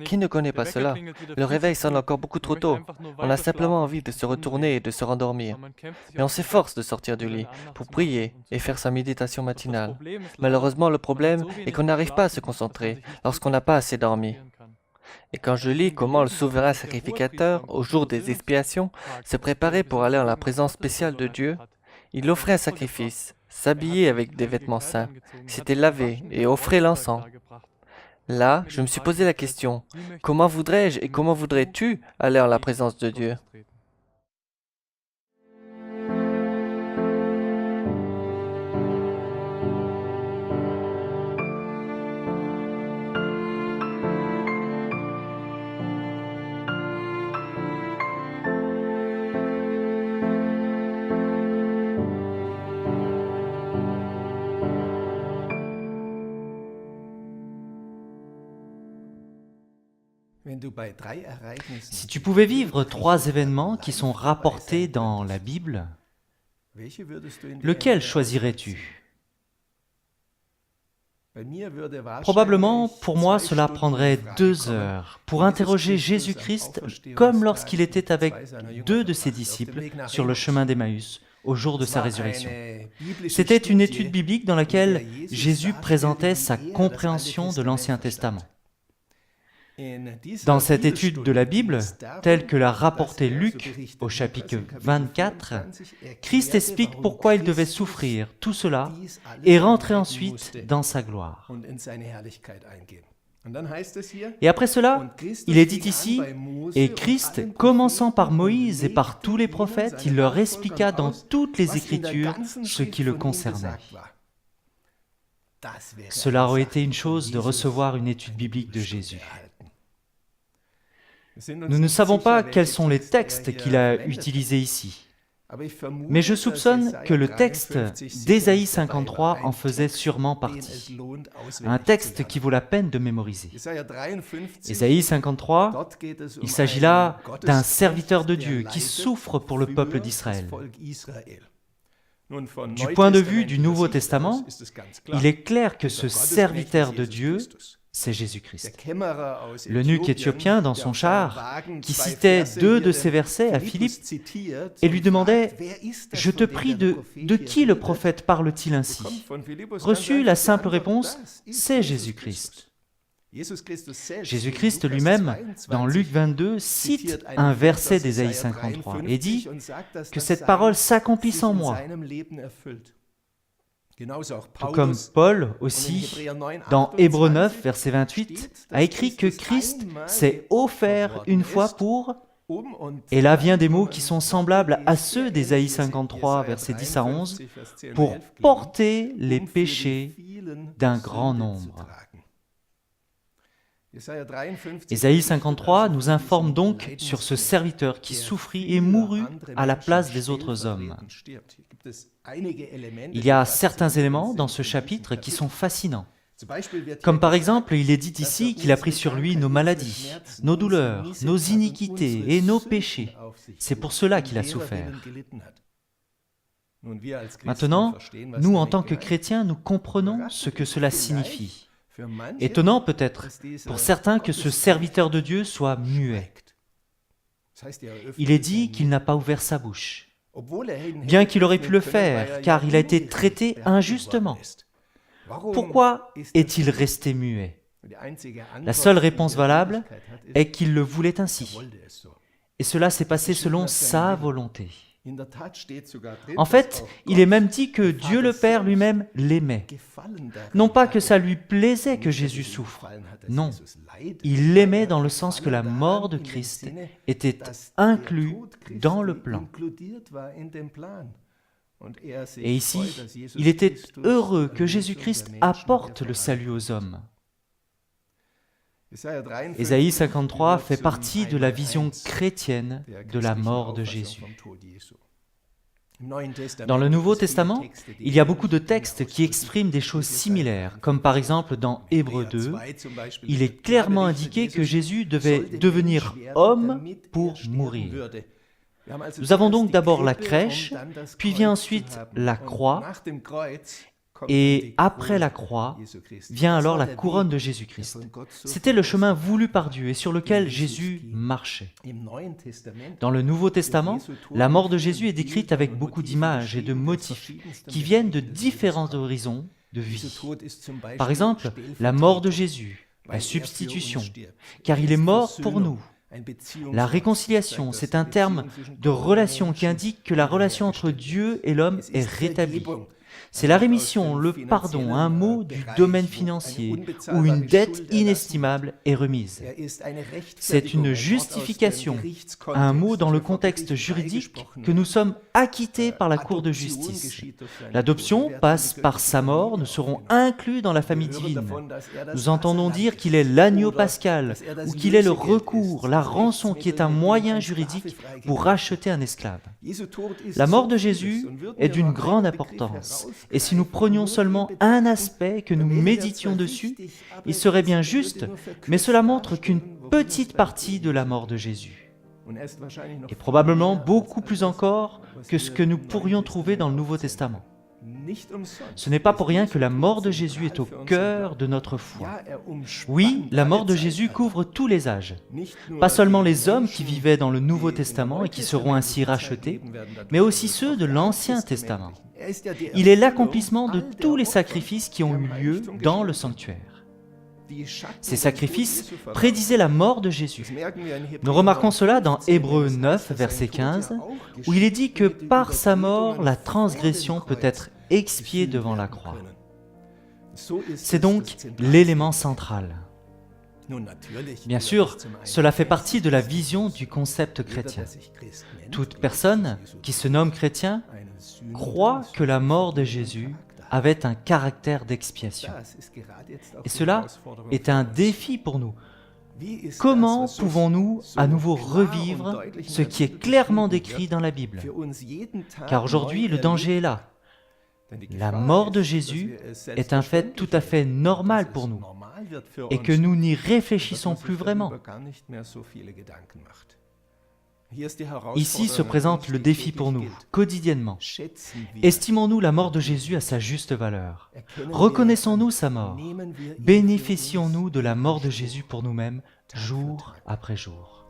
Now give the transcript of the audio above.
Qui ne connaît pas cela? Le réveil sonne encore beaucoup trop tôt. On a simplement envie de se retourner et de se rendormir. Mais on s'efforce de sortir du lit pour prier et faire sa méditation matinale. Malheureusement, le problème est qu'on n'arrive pas à se concentrer lorsqu'on n'a pas assez dormi. Et quand je lis comment le souverain sacrificateur, au jour des expiations, se préparait pour aller en la présence spéciale de Dieu, il offrait un sacrifice, s'habillait avec des vêtements saints, s'était lavé et offrait l'encens. Là, je me suis posé la question, comment voudrais-je et comment voudrais-tu aller en la présence de Dieu? Si tu pouvais vivre 3 événements qui sont rapportés dans la Bible, lequel choisirais-tu? Probablement, pour moi, cela prendrait 2 heures pour interroger Jésus-Christ comme lorsqu'il était avec 2 de ses disciples sur le chemin d'Emmaüs au jour de sa résurrection. C'était une étude biblique dans laquelle Jésus présentait sa compréhension de l'Ancien Testament. Dans cette étude de la Bible, telle que l'a rapportée Luc au chapitre 24, Christ explique pourquoi il devait souffrir tout cela et rentrer ensuite dans sa gloire. Et après cela, il est dit ici, « Et Christ, commençant par Moïse et par tous les prophètes, il leur expliqua dans toutes les Écritures ce qui le concernait. » Cela aurait été une chose de recevoir une étude biblique de Jésus. Nous ne savons pas quels sont les textes qu'il a utilisés ici, mais je soupçonne que le texte d'Ésaïe 53 en faisait sûrement partie, un texte qui vaut la peine de mémoriser. Ésaïe 53, il s'agit là d'un serviteur de Dieu qui souffre pour le peuple d'Israël. Du point de vue du Nouveau Testament, il est clair que ce serviteur de Dieu, c'est Jésus-Christ. L'eunuque éthiopien dans son char, qui citait 2 de ces versets à Philippe et lui demandait « Je te prie, de qui le prophète parle-t-il ainsi ?» reçut la simple réponse « C'est Jésus-Christ ». Jésus-Christ lui-même, dans Luc 22, cite un verset d'Ésaïe 53 et dit que cette parole s'accomplisse en moi. Tout comme Paul aussi, dans Hébreux 9, verset 28, a écrit que Christ s'est offert une fois pour, et là vient des mots qui sont semblables à ceux d'Ésaïe 53, versets 10 à 11, pour porter les péchés d'un grand nombre. Ésaïe 53 nous informe donc sur ce serviteur qui souffrit et mourut à la place des autres hommes. Il y a certains éléments dans ce chapitre qui sont fascinants. Comme par exemple, il est dit ici qu'il a pris sur lui nos maladies, nos douleurs, nos iniquités et nos péchés. C'est pour cela qu'il a souffert. Maintenant, nous, en tant que chrétiens, nous comprenons ce que cela signifie. Étonnant peut-être pour certains que ce serviteur de Dieu soit muet. Il est dit qu'il n'a pas ouvert sa bouche, bien qu'il aurait pu le faire, car il a été traité injustement. Pourquoi est-il resté muet? La seule réponse valable est qu'il le voulait ainsi. Et cela s'est passé selon sa volonté. En fait, il est même dit que Dieu le Père lui-même l'aimait. Non pas que ça lui plaisait que Jésus souffre, non. Il l'aimait dans le sens que la mort de Christ était inclue dans le plan. Et ici, il était heureux que Jésus-Christ apporte le salut aux hommes. Ésaïe 53 fait partie de la vision chrétienne de la mort de Jésus. Dans le Nouveau Testament, il y a beaucoup de textes qui expriment des choses similaires, comme par exemple dans Hébreux 2, il est clairement indiqué que Jésus devait devenir homme pour mourir. Nous avons donc d'abord la crèche, puis vient ensuite la croix, Et après la croix, vient alors la couronne de Jésus-Christ. C'était le chemin voulu par Dieu et sur lequel Jésus marchait. Dans le Nouveau Testament, la mort de Jésus est décrite avec beaucoup d'images et de motifs qui viennent de différents horizons de vie. Par exemple, la mort de Jésus, la substitution, car il est mort pour nous. La réconciliation, c'est un terme de relation qui indique que la relation entre Dieu et l'homme est rétablie. C'est la rémission, le pardon, un mot du domaine financier où une dette inestimable est remise. C'est une justification, un mot dans le contexte juridique que nous sommes acquittés par la Cour de justice. L'adoption passe par sa mort, nous serons inclus dans la famille divine. Nous entendons dire qu'il est l'agneau pascal ou qu'il est le recours, la rançon qui est un moyen juridique pour racheter un esclave. La mort de Jésus est d'une grande importance. Et si nous prenions seulement un aspect, que nous méditions dessus, il serait bien juste, mais cela montre qu'une petite partie de la mort de Jésus. Et probablement beaucoup plus encore que ce que nous pourrions trouver dans le Nouveau Testament. Ce n'est pas pour rien que la mort de Jésus est au cœur de notre foi. Oui, la mort de Jésus couvre tous les âges. Pas seulement les hommes qui vivaient dans le Nouveau Testament et qui seront ainsi rachetés, mais aussi ceux de l'Ancien Testament. Il est l'accomplissement de tous les sacrifices qui ont eu lieu dans le sanctuaire. Ces sacrifices prédisaient la mort de Jésus. Nous remarquons cela dans Hébreux 9, verset 15, où il est dit que par sa mort, la transgression peut être expiée devant la croix. C'est donc l'élément central. Bien sûr, cela fait partie de la vision du concept chrétien. Toute personne qui se nomme chrétien croit que la mort de Jésus avait un caractère d'expiation. Et cela est un défi pour nous. Comment pouvons-nous à nouveau revivre ce qui est clairement décrit dans la Bible? Car aujourd'hui, le danger est là. La mort de Jésus est un fait tout à fait normal pour nous et que nous n'y réfléchissons plus vraiment. Ici se présente le défi pour nous, quotidiennement. Estimons-nous la mort de Jésus à sa juste valeur? Reconnaissons-nous sa mort? Bénéficions-nous de la mort de Jésus pour nous-mêmes, jour après jour?